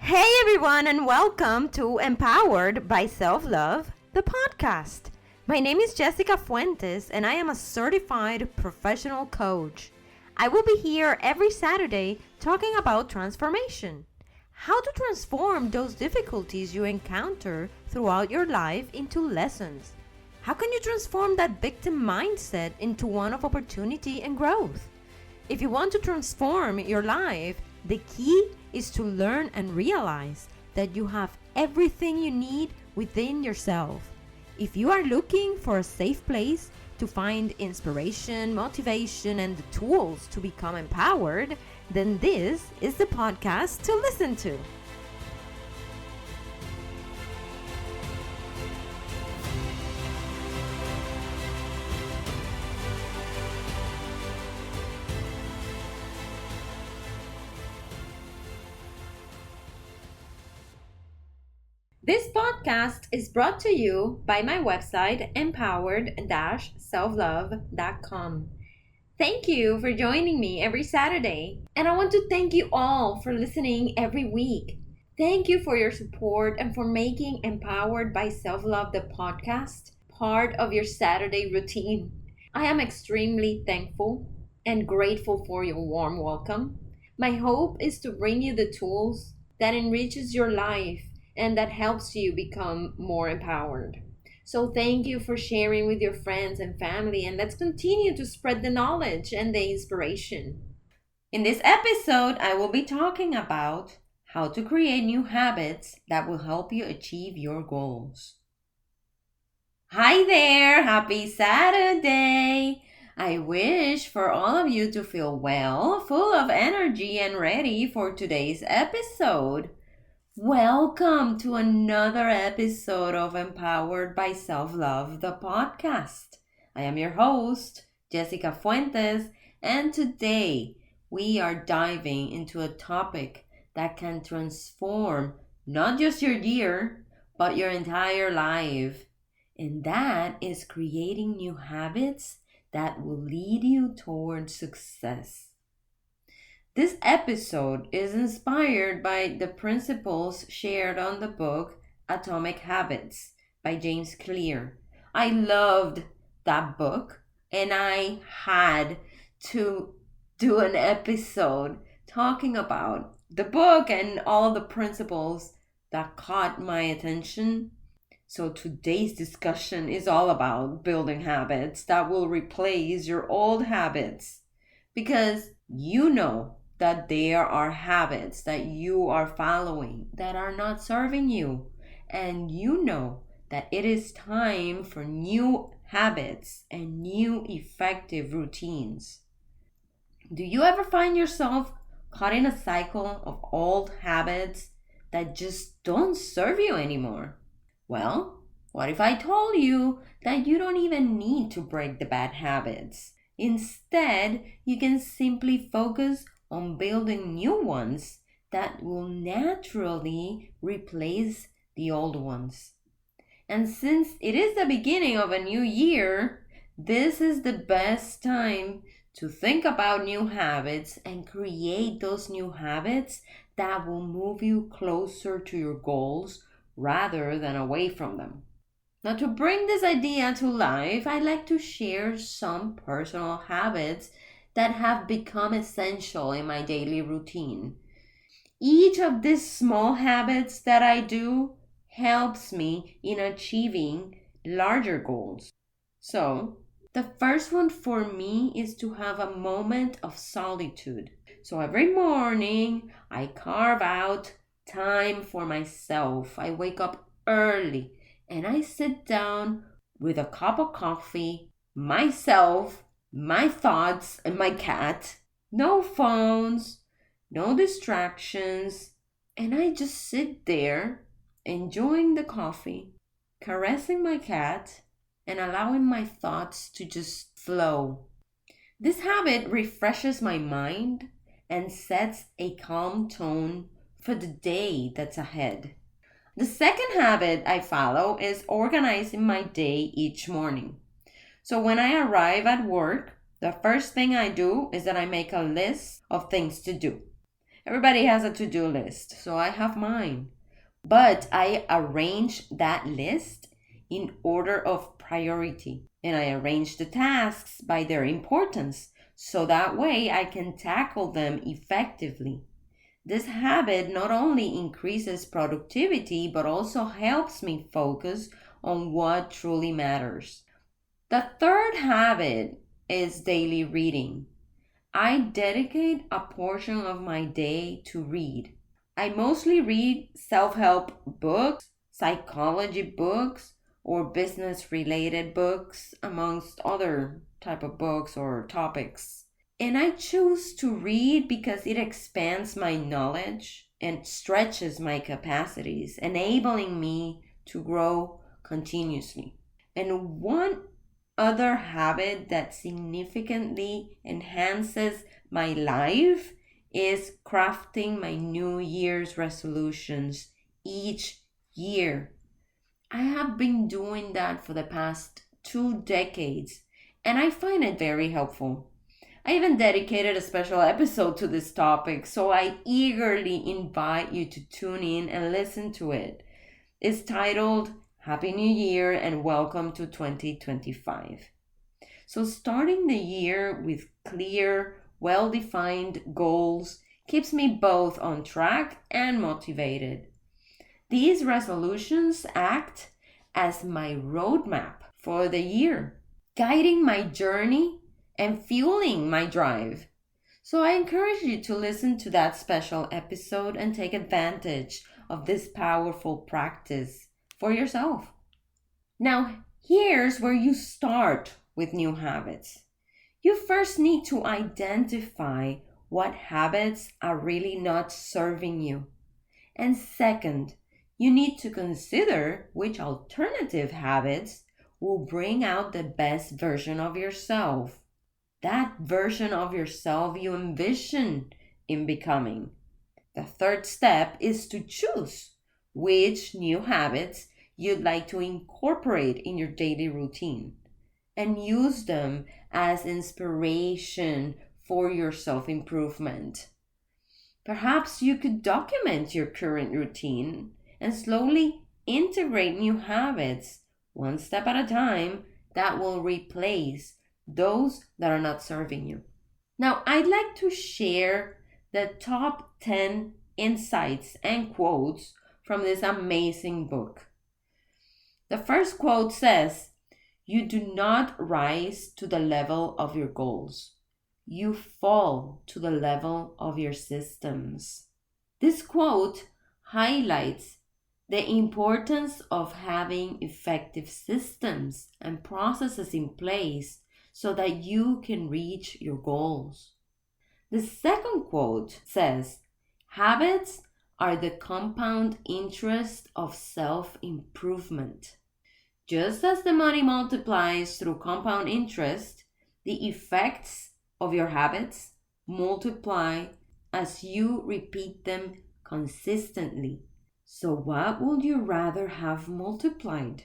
Hey everyone, and welcome to Empowered by Self-Love, the podcast. My name is Jessica Fuentes, and I am a certified professional coach. I will be here every Saturday talking about transformation. How to transform those difficulties you encounter throughout your life into lessons. How can you transform that victim mindset into one of opportunity and growth? If you want to transform your life, the key is to learn and realize that you have everything you need within yourself. If you are looking for a safe place to find inspiration, motivation, and the tools to become empowered, then this is the podcast to listen to. This podcast is brought to you by my website, Empowered-SelfLove.com. Thank you for joining me every Saturday. And I want to thank you all for listening every week. Thank you for your support and for making Empowered by Self-Love, the podcast, part of your Saturday routine. I am extremely thankful and grateful for your warm welcome. My hope is to bring you the tools that enriches your life and that helps you become more empowered. So thank you for sharing with your friends and family, and let's continue to spread the knowledge and the inspiration. In this episode, I will be talking about how to create new habits that will help you achieve your goals. Hi there! Happy Saturday! I wish for all of you to feel well, full of energy, and ready for today's episode. Welcome to another episode of Empowered by Self-Love, the podcast. I am your host, Jessica Fuentes, and today we are diving into a topic that can transform not just your year, but your entire life. And that is creating new habits that will lead you towards success. This episode is inspired by the principles shared on the book Atomic Habits by James Clear. I loved that book, and I had to do an episode talking about the book and all the principles that caught my attention. So today's discussion is all about building habits that will replace your old habits, because you know that there are habits that you are following that are not serving you. And you know that it is time for new habits and new effective routines. Do you ever find yourself caught in a cycle of old habits that just don't serve you anymore? Well, what if I told you that you don't even need to break the bad habits? Instead, you can simply focus on building new ones that will naturally replace the old ones. And since it is the beginning of a new year, this is the best time to think about new habits and create those new habits that will move you closer to your goals rather than away from them. Now, to bring this idea to life, I'd like to share some personal habits that have become essential in my daily routine. Each of these small habits that I do helps me in achieving larger goals. So, the first one for me is to have a moment of solitude. So every morning, I carve out time for myself. I wake up early and I sit down with a cup of coffee, myself, my thoughts, and my cat. No phones, no distractions. And I just sit there enjoying the coffee, caressing my cat, and allowing my thoughts to just flow. This habit refreshes my mind and sets a calm tone for the day that's ahead. The second habit I follow is organizing my day each morning. So when I arrive at work, the first thing I do is that I make a list of things to do. Everybody has a to-do list, so I have mine. But I arrange that list in order of priority, and I arrange the tasks by their importance, so that way I can tackle them effectively. This habit not only increases productivity, but also helps me focus on what truly matters. The third habit is daily reading. I dedicate a portion of my day to read. I mostly read self-help books, psychology books, or business-related books, amongst other type of books or topics. And I choose to read because it expands my knowledge and stretches my capacities, enabling me to grow continuously. And one other habit that significantly enhances my life is crafting my New Year's resolutions each year. I have been doing that for the past 2 decades, and I find it very helpful. I even dedicated a special episode to this topic, so I eagerly invite you to tune in and listen to it. It's titled Happy New Year and Welcome to 2025. So starting the year with clear, well-defined goals keeps me both on track and motivated. These resolutions act as my roadmap for the year, guiding my journey and fueling my drive. So I encourage you to listen to that special episode and take advantage of this powerful practice for yourself. Now, here's where you start with new habits. You first need to identify what habits are really not serving you. And second, you need to consider which alternative habits will bring out the best version of yourself. That version of yourself you envision in becoming. The third step is to choose which new habits you'd like to incorporate in your daily routine and use them as inspiration for your self-improvement. Perhaps you could document your current routine and slowly integrate new habits, one step at a time, that will replace those that are not serving you. Now, I'd like to share the top 10 insights and quotes from this amazing book. The first quote says, "You do not rise to the level of your goals. You fall to the level of your systems." This quote highlights the importance of having effective systems and processes in place so that you can reach your goals. The second quote says, "Habits are the compound interest of self-improvement." Just as the money multiplies through compound interest, the effects of your habits multiply as you repeat them consistently. So what would you rather have multiplied?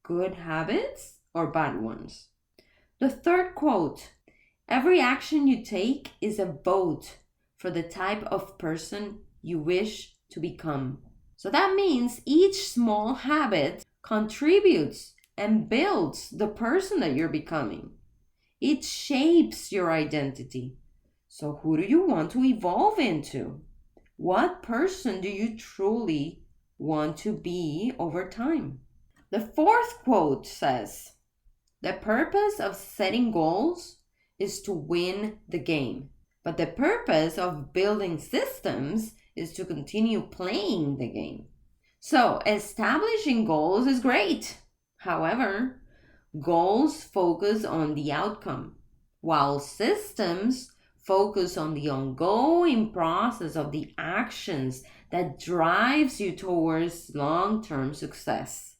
Good habits or bad ones? The third quote, "Every action you take is a vote for the type of person you wish to become." So that means each small habit contributes and builds the person that you're becoming. It shapes your identity. So who do you want to evolve into? What person do you truly want to be over time? The fourth quote says, "The purpose of setting goals is to win the game, but the purpose of building systems is to continue playing the game." So establishing goals is great. However, goals focus on the outcome, while systems focus on the ongoing process of the actions that drives you towards long-term success.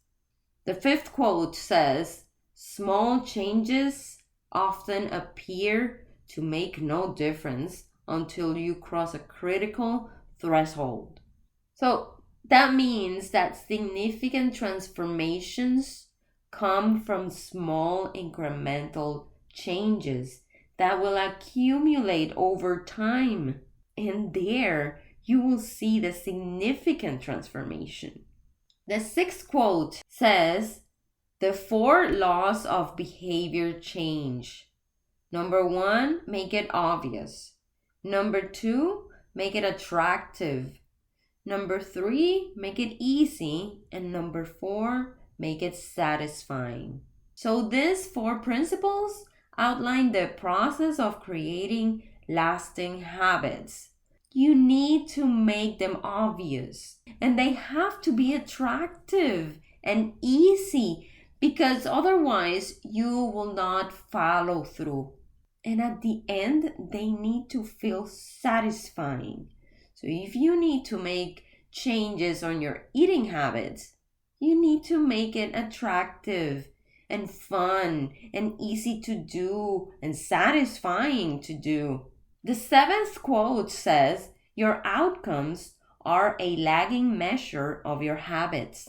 The fifth quote says, "Small changes often appear to make no difference until you cross a critical threshold." So that means that significant transformations come from small incremental changes that will accumulate over time. And there you will see the significant transformation. The sixth quote says, the 4 laws of behavior change. Number 1, make it obvious. Number 2, make it attractive. Number 3, make it easy. And number 4, make it satisfying. So these 4 principles outline the process of creating lasting habits. You need to make them obvious, and they have to be attractive and easy, because otherwise you will not follow through. And at the end, they need to feel satisfying. So if you need to make changes on your eating habits, you need to make it attractive and fun and easy to do and satisfying to do. The 7th quote says, your outcomes are a lagging measure of your habits.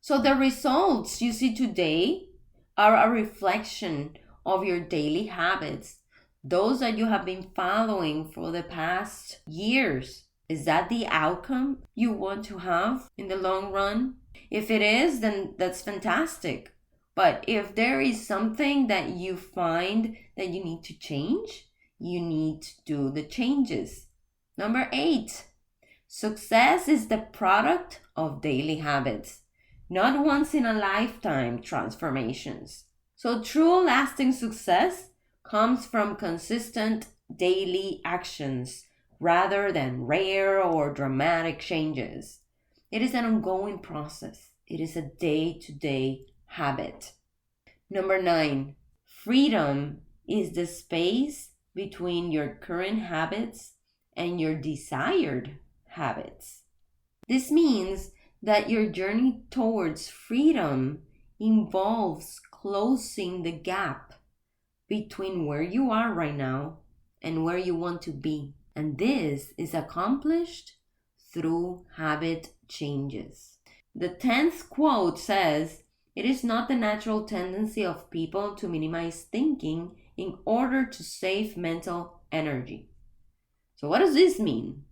So the results you see today are a reflection of your daily habits, those that you have been following for the past years. Is that the outcome you want to have in the long run? If it is, then that's fantastic. But if there is something that you find that you need to change, you need to do the changes. Number 8, success is the product of daily habits, not once in a lifetime transformations. So true lasting success comes from consistent daily actions rather than rare or dramatic changes. It is an ongoing process. It is a day-to-day habit. Number 9, freedom is the space between your current habits and your desired habits. This means that your journey towards freedom involves closing the gap between where you are right now and where you want to be. And this is accomplished through habit changes. The 10th quote says, it is not the natural tendency of people to minimize thinking in order to save mental energy. So what does this mean?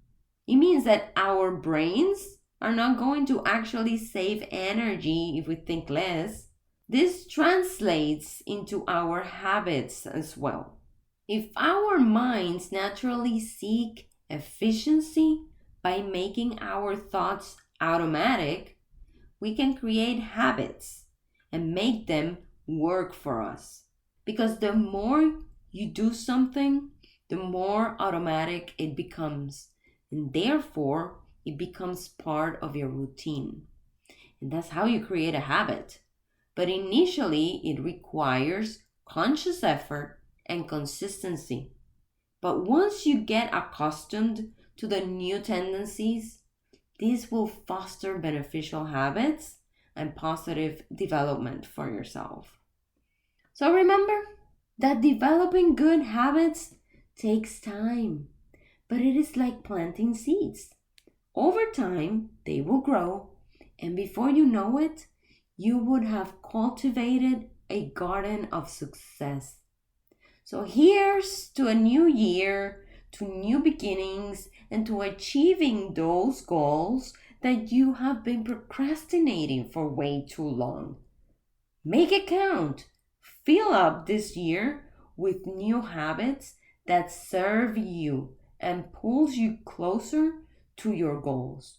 It means that our brains are not going to actually save energy if we think less. This translates into our habits as well. If our minds naturally seek efficiency by making our thoughts automatic, we can create habits and make them work for us. Because the more you do something, the more automatic it becomes. And therefore, it becomes part of your routine. And that's how you create a habit. But initially, it requires conscious effort and consistency. But once you get accustomed to the new tendencies, this will foster beneficial habits and positive development for yourself. So remember that developing good habits takes time, but it is like planting seeds. Over time, they will grow, and before you know it, you would have cultivated a garden of success. So here's to a new year, to new beginnings, and to achieving those goals that you have been procrastinating for way too long. Make it count. Fill up this year with new habits that serve you and pulls you closer to your goals.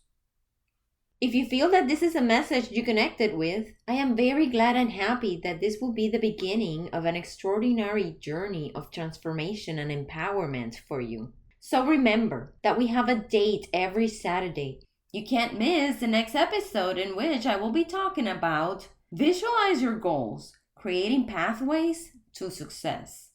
If you feel that this is a message you connected with, I am very glad and happy that this will be the beginning of an extraordinary journey of transformation and empowerment for you. So remember that we have a date every Saturday. You can't miss the next episode in which I will be talking about visualize your goals, creating pathways to success.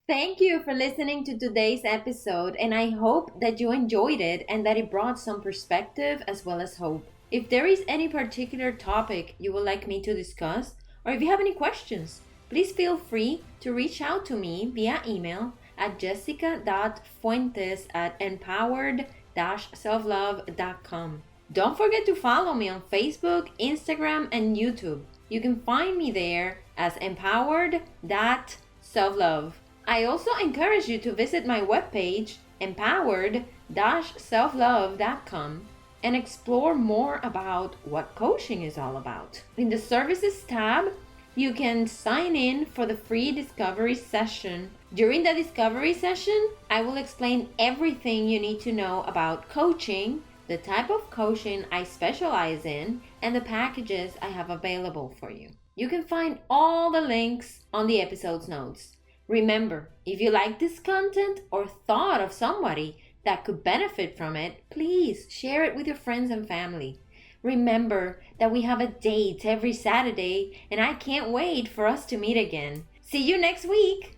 Thank you for listening to today's episode, and I hope that you enjoyed it and that it brought some perspective as well as hope. If there is any particular topic you would like me to discuss, or if you have any questions, please feel free to reach out to me via email at jessica.fuentes@empowered-selflove.com. Don't forget to follow me on Facebook, Instagram, and YouTube. You can find me there as empowered.selflove. I also encourage you to visit my webpage Empowered-SelfLove.com and explore more about what coaching is all about. In the Services tab, you can sign in for the free discovery session. During the discovery session, I will explain everything you need to know about coaching, the type of coaching I specialize in, and the packages I have available for you. You can find all the links on the episode's notes. Remember, if you like this content or thought of somebody that could benefit from it, please share it with your friends and family. Remember that we have a date every Saturday, and I can't wait for us to meet again. See you next week!